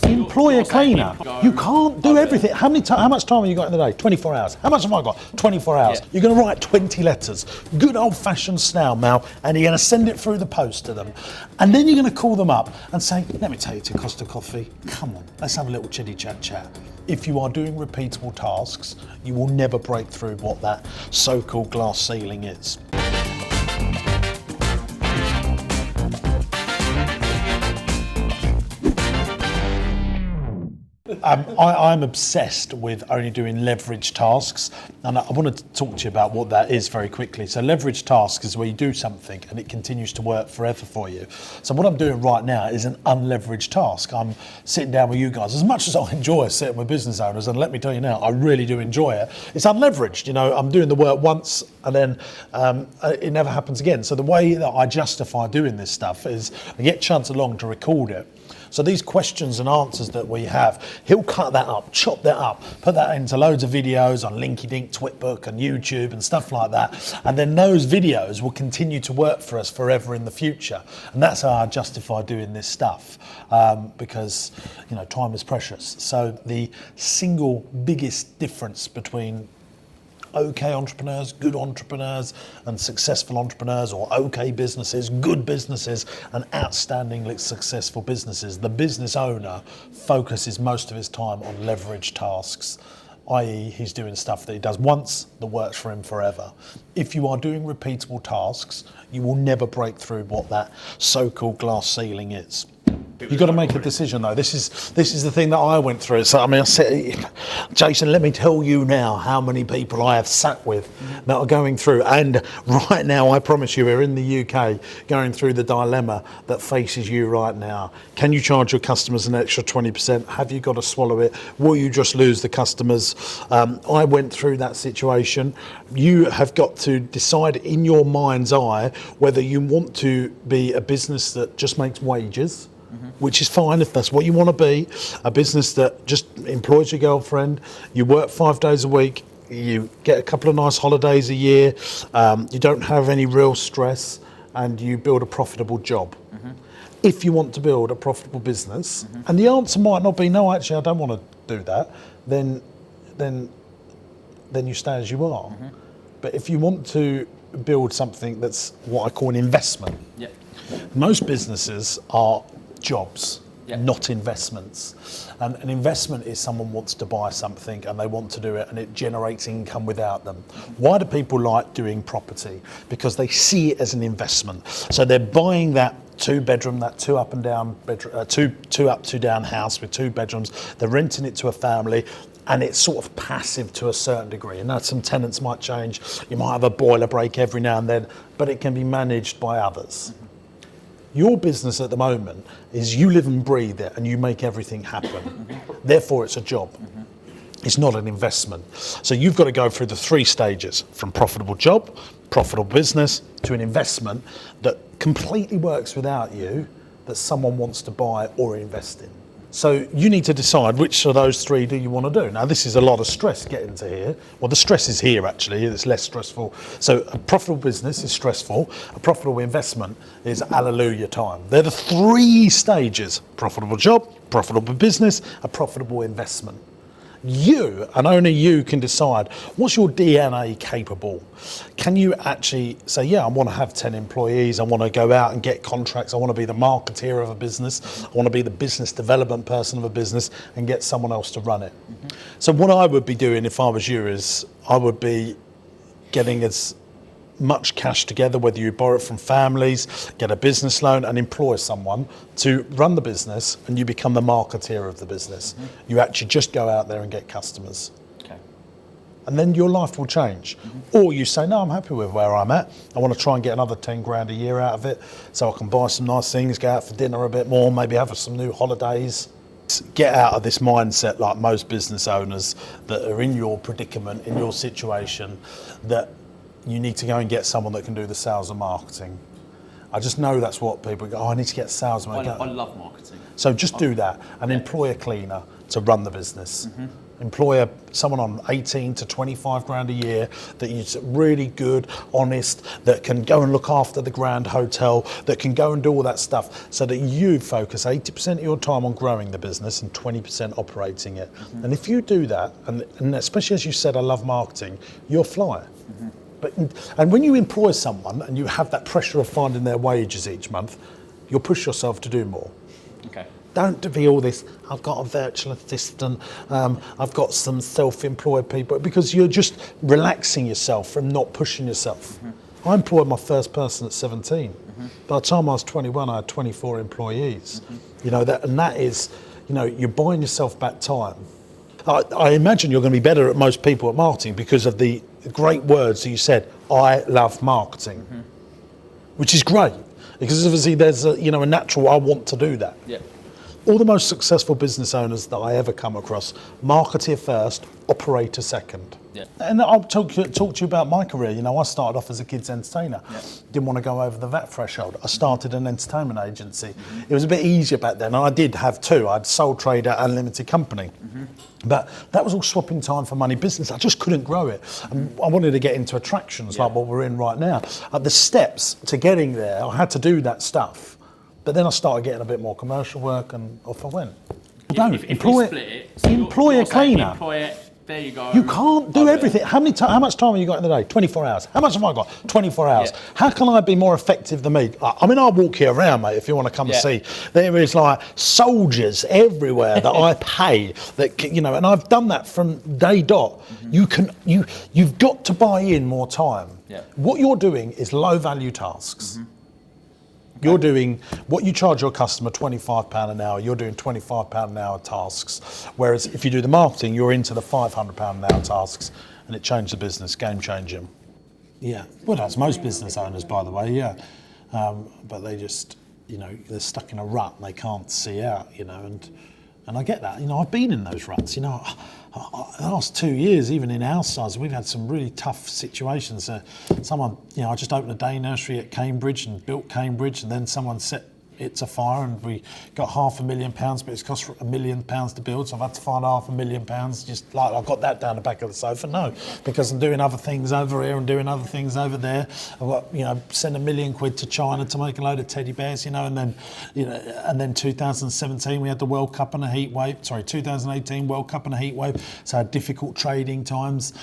employ a cleaner. You can't do everything. How much time have you got in the day? 24 hours. How much have I got? 24 hours. You're going to write 20 letters, good old-fashioned snail mail, and you're going to send it through the post to them. And then you're going to call them up and say, let me take you to Costa Coffee. Come on, let's have a little chitty chat. If you are doing repeatable tasks, you will never break through what that so-called glass ceiling is. I'm obsessed with only doing leverage tasks, and I want to talk to you about what that is very quickly. So leverage tasks is where you do something and it continues to work forever for you. So what I'm doing right now is an unleveraged task. I'm sitting down with you guys. As much as I enjoy sitting with business owners, and let me tell you now, I really do enjoy it, it's unleveraged. You know, I'm doing the work once and then it never happens again. So the way that I justify doing this stuff is I get Chance along to record it. So these questions and answers that we have, he'll cut that up, chop that up, put that into loads of videos on Linky-Dink, Twitbook and YouTube and stuff like that. And then those videos will continue to work for us forever in the future. And that's how I justify doing this stuff, because, you know, time is precious. So the single biggest difference between okay entrepreneurs, good entrepreneurs, and successful entrepreneurs, or okay businesses, good businesses, and outstandingly successful businesses. The business owner focuses most of his time on leverage tasks, i.e. he's doing stuff that he does once that works for him forever. If you are doing repeatable tasks, you will never break through what that so-called glass ceiling is. You've got to make a decision though. This is the thing that I went through. So I mean, I said, Jason, let me tell you now how many people I have sat with that are going through. And right now, I promise you, we're in the UK going through the dilemma that faces you right now. Can you charge your customers an extra 20%? Have you got to swallow it? Will you just lose the customers? I went through that situation. You have got to decide in your mind's eye whether you want to be a business that just makes wages, which is fine if that's what you want to be, a business that just employs your girlfriend, you work 5 days a week, you get a couple of nice holidays a year, you don't have any real stress, and you build a profitable job. If you want to build a profitable business, and the answer might not be, no, actually I don't want to do that, then you stay as you are. But if you want to build something that's what I call an investment, most businesses are jobs, not investments. And an investment is someone wants to buy something and they want to do it and it generates income without them. Why do people like doing property? Because they see it as an investment. So they're buying that 2-bedroom, that two up, two down house with 2 bedrooms. They're renting it to a family, and it's sort of passive to a certain degree. And now some tenants might change. You might have a boiler break every now and then, but it can be managed by others. Your business at the moment is you live and breathe it and you make everything happen. Therefore, it's a job. It's not an investment. So you've got to go through the 3 stages, from profitable job, profitable business, to an investment that completely works without you, that someone wants to buy or invest in. So you need to decide which of those 3 do you want to do. Now, this is a lot of stress getting to here. Well, the stress is here, actually. It's less stressful. So a profitable business is stressful. A profitable investment is hallelujah time. They're the 3 stages: profitable job, profitable business, a profitable investment. You, and only you, can decide what's your DNA capable. Can you actually say, yeah, I want to have 10 employees, I want to go out and get contracts, I want to be the marketeer of a business, I want to be the business development person of a business and get someone else to run it. So what I would be doing if I was you is I would be getting as much cash together, whether you borrow it from families, get a business loan and employ someone to run the business, and you become the marketeer of the business. You actually just go out there and get customers. And then your life will change. Or you say, no, I'm happy with where I'm at. I want to try and get another 10 grand a year out of it so I can buy some nice things, go out for dinner a bit more, maybe have some new holidays. Get out of this mindset, like most business owners that are in your predicament, in your situation, that you need to go and get someone that can do the sales and marketing. I just know that's what people go, oh, I need to get sales. I love marketing. So just do that and employ a cleaner to run the business. Employ someone on 18 to 25 grand a year that is really good, honest, that can go and look after the Grand Hotel, that can go and do all that stuff, so that you focus 80% of your time on growing the business and 20% operating it. Mm-hmm. And if you do that, and especially as you said, I love marketing, you'll fly. Mm-hmm. And when you employ someone and you have that pressure of finding their wages each month, you'll push yourself to do more. Okay. Don't be all this, I've got a virtual assistant, I've got some self-employed people, because you're just relaxing yourself from not pushing yourself. Mm-hmm. I employed my first person at 17. Mm-hmm. By the time I was 21, I had 24 employees. Mm-hmm. That is, you're buying yourself back time. I imagine you're going to be better at most people at marketing because of the great words that you said, I love marketing, mm-hmm. which is great, because obviously there's a natural, I want to do that. Yeah. All the most successful business owners that I ever come across, marketer first, operator second. Yeah. And I'll talk to you about my career. I started off as a kids entertainer. Yeah. Didn't want to go over the VAT threshold. I started an entertainment agency. Mm-hmm. It was a bit easier back then. I did have two. I had sole trader and limited company. Mm-hmm. But that was all swapping time for money business. I just couldn't grow it. And I wanted to get into attractions like what we're in right now. The steps to getting there, I had to do that stuff. But then I started getting a bit more commercial work, and off I went. If employ split it, so employ a cleaner. Employ it, there you go. You can't do everything. How much time have you got in the day? 24 hours. How much have I got? 24 hours. Yeah. How can I be more effective than me? I'll walk you around, mate, if you want to come and see. There is like soldiers everywhere that I pay. And I've done that from day dot. Mm-hmm. You've got to buy in more time. Yeah. What you're doing is low value tasks. Mm-hmm. You're doing what you charge your customer, £25 an hour, you're doing £25 an hour tasks. Whereas if you do the marketing, you're into the £500 an hour tasks, and it changed the business, game changing. Yeah, well, that's most business owners, by the way, yeah. But they just, they're stuck in a rut and they can't see out, and I get that. I've been in those ruts, the last 2 years, even in our size, we've had some really tough situations. Someone, I just opened a day nursery at Cambridge and built Cambridge, and then someone set it to fire, and we got £500,000, but it's cost £1 million to build, so I've had to find £500,000, just like I've got that down the back of the sofa. No, because I'm doing other things over here and doing other things over there. I've got, send £1 million to China to make a load of teddy bears, and then 2017 we had the World Cup and a heat wave. 2018 World Cup and a heat wave. So I had difficult trading times.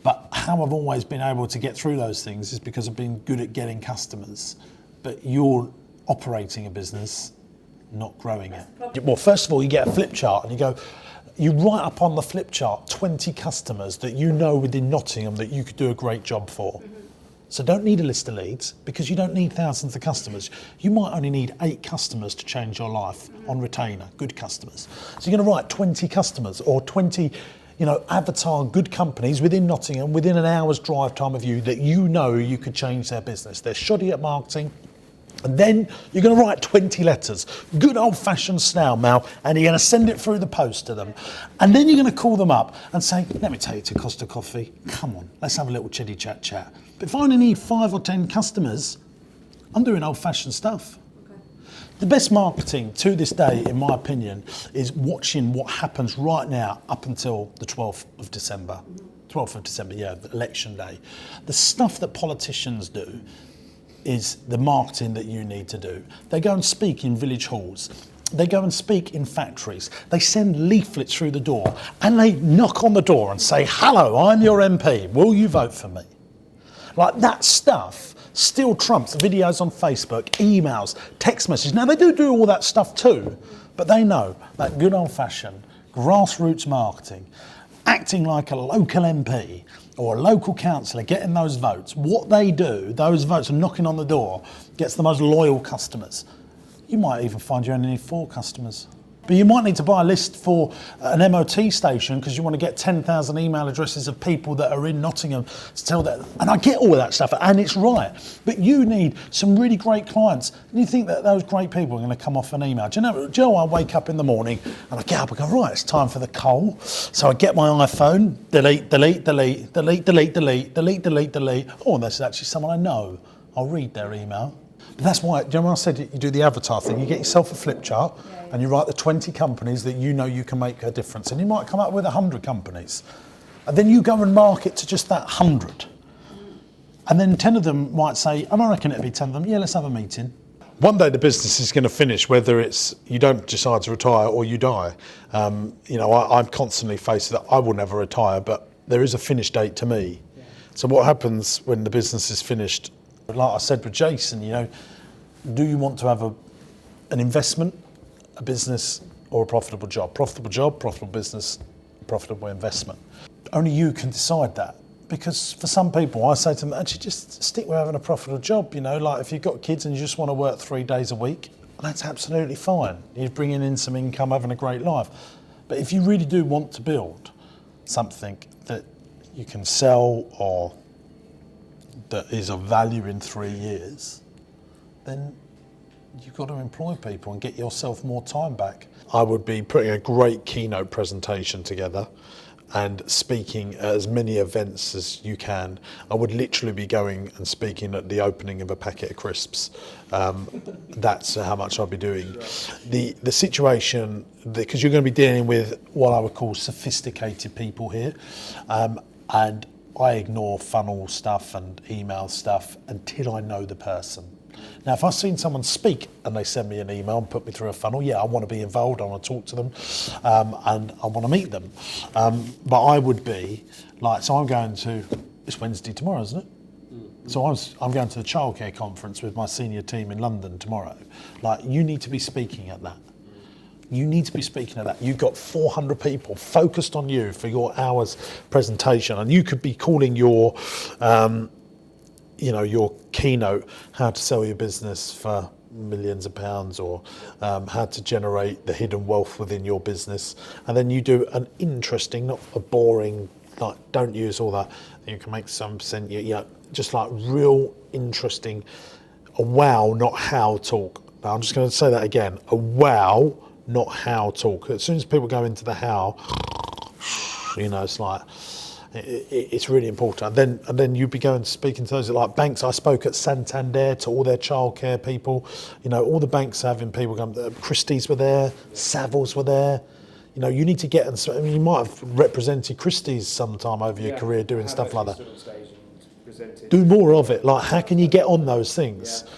But how I've always been able to get through those things is because I've been good at getting customers. But you're operating a business, not growing it. Well, first of all, you get a flip chart and you write up on the flip chart 20 customers that within Nottingham that you could do a great job for. Mm-hmm. So don't need a list of leads, because you don't need thousands of customers. You might only need 8 customers to change your life on retainer, good customers. So you're going to write 20 customers or 20 avatar good companies within Nottingham, within an hour's drive time of you, that you could change their business. They're shoddy at marketing. And then you're going to write 20 letters, good old-fashioned snail mail, and you're going to send it through the post to them. And then you're going to call them up and say, let me take you to Costa Coffee. Come on, let's have a little chitty chat. But if I only need 5 or 10 customers, I'm doing old-fashioned stuff. Okay. The best marketing to this day, in my opinion, is watching what happens right now up until the 12th of December. 12th of December, the election day. The stuff that politicians do is the marketing that you need to do. They go and speak in village halls. They go and speak in factories. They send leaflets through the door, and they knock on the door and say, hello, I'm your MP. Will you vote for me? Like, that stuff still trumps videos on Facebook, emails, text messages. Now, they do all that stuff too, but they know that good old-fashioned grassroots marketing, acting like a local MP or a local councillor, getting those votes, what they do, those votes and knocking on the door, gets the most loyal customers. You might even find you only need 4 customers. But you might need to buy a list for an MOT station because you want to get 10,000 email addresses of people that are in Nottingham to tell that. And I get all of that stuff, and it's right. But you need some really great clients. And you think that those great people are going to come off an email. Do you know, I wake up in the morning and I get up and go, right, it's time for the coal. So I get my iPhone, delete. Oh, this is actually someone I know. I'll read their email. But that's why, do you know when I said you do the avatar thing, you get yourself a flip chart and you write the 20 companies that you know you can make a difference. And you might come up with 100 companies. And then you go and market to just that 100. And then 10 of them might say, and I reckon it'll be 10 of them, yeah, let's have a meeting. One day the business is going to finish, whether it's you don't decide to retire or you die. I'm constantly faced that I will never retire, but there is a finish date to me. Yeah. So what happens when the business is finished? Like I said with Jason, do you want to have an investment, a business, or a profitable job? Profitable job, profitable business, profitable investment. Only you can decide that. Because for some people, I say to them, actually just stick with having a profitable job, like if you've got kids and you just want to work 3 days a week, that's absolutely fine. You're bringing in some income, having a great life. But if you really do want to build something that you can sell or that is of value in 3 years, then you've got to employ people and get yourself more time back. I would be putting a great keynote presentation together and speaking at as many events as you can. I would literally be going and speaking at the opening of a packet of crisps. That's how much I'll be doing. The situation, because you're going to be dealing with what I would call sophisticated people here, and I ignore funnel stuff and email stuff until I know the person. Now, if I've seen someone speak and they send me an email and put me through a funnel, yeah, I want to be involved, I want to talk to them, and I want to meet them. But I would be like, so I'm going to, it's Wednesday tomorrow, isn't it? So I'm going to the childcare conference with my senior team in London tomorrow. Like, you need to be speaking at that. You need to be speaking at that. You've got 400 people focused on you for your hour's presentation, and you could be calling your keynote, how to sell your business for millions of pounds, or how to generate the hidden wealth within your business. And then you do an interesting, not a boring, like, don't use all that. You can make some sense, just like real interesting, a wow, not how talk. Now, I'm just going to say that again, a wow, not how talk. As soon as people go into the how, it's like, it's really important. And then you'd be going speaking to those like banks. I spoke at Santander to all their childcare people. All the banks having people come. Christie's were there, Savills were there. You need to get. I mean, you might have represented Christie's sometime over your career doing stuff like that. Do more of it. Like, how can you get on those things? Yeah.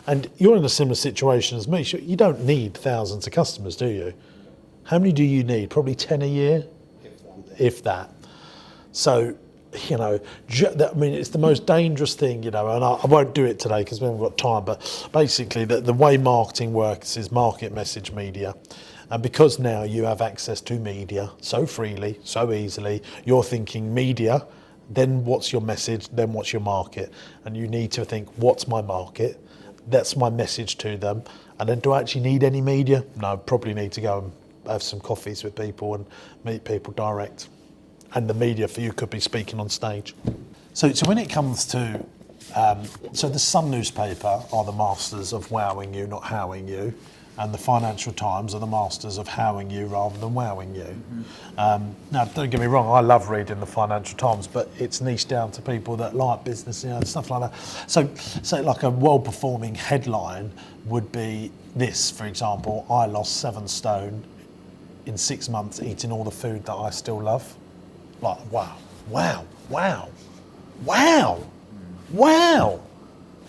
And you're in a similar situation as me. You don't need thousands of customers, do you? How many do you need? Probably 10 a year, if that. So, it's the most dangerous thing, and I won't do it today because we haven't got time, but basically the way marketing works is market, message, media. And because now you have access to media so freely, so easily, you're thinking media, then what's your message, then what's your market? And you need to think, what's my market? That's my message to them. And then do I actually need any media? No, probably need to go and have some coffees with people and meet people direct. And the media for you could be speaking on stage. So when it comes to, so the Sun newspaper are the masters of wowing you, not howing you, and the Financial Times are the masters of howing you rather than wowing you. Now, don't get me wrong, I love reading the Financial Times, but it's niched down to people that like business, stuff like that. So like a well-performing headline would be this, for example: I lost 7 stone in 6 months eating all the food that I still love. Like, wow,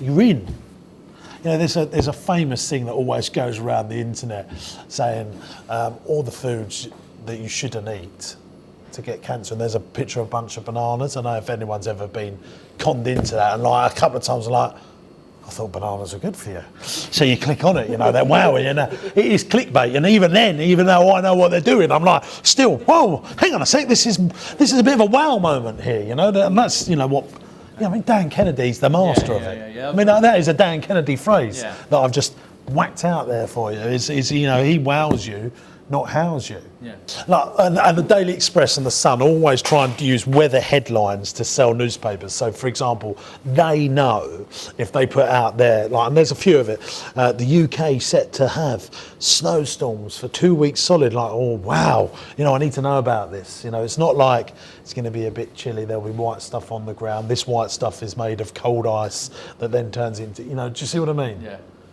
you're in. There's a famous thing that always goes around the internet saying all the foods that you shouldn't eat to get cancer. And there's a picture of a bunch of bananas. I don't know if anyone's ever been conned into that. And like a couple of times I'm like, I thought bananas were good for you. So you click on it, they're wowing, it is clickbait. And even then, even though I know what they're doing, I'm like, still, whoa, hang on a sec, this is a bit of a wow moment here, and that's, what, Dan Kennedy's the master of it. I mean, that is a Dan Kennedy phrase that I've just whacked out there for you, is he wows you not house you. Yeah. Like, and the Daily Express and the Sun always try and use weather headlines to sell newspapers. So, for example, they know if they put out there, like, and there's a few of it, the UK set to have snowstorms for 2 weeks solid. Like, oh wow, I need to know about this. It's not like it's going to be a bit chilly. There'll be white stuff on the ground. This white stuff is made of cold ice that then turns into, do you see what I mean? Yeah.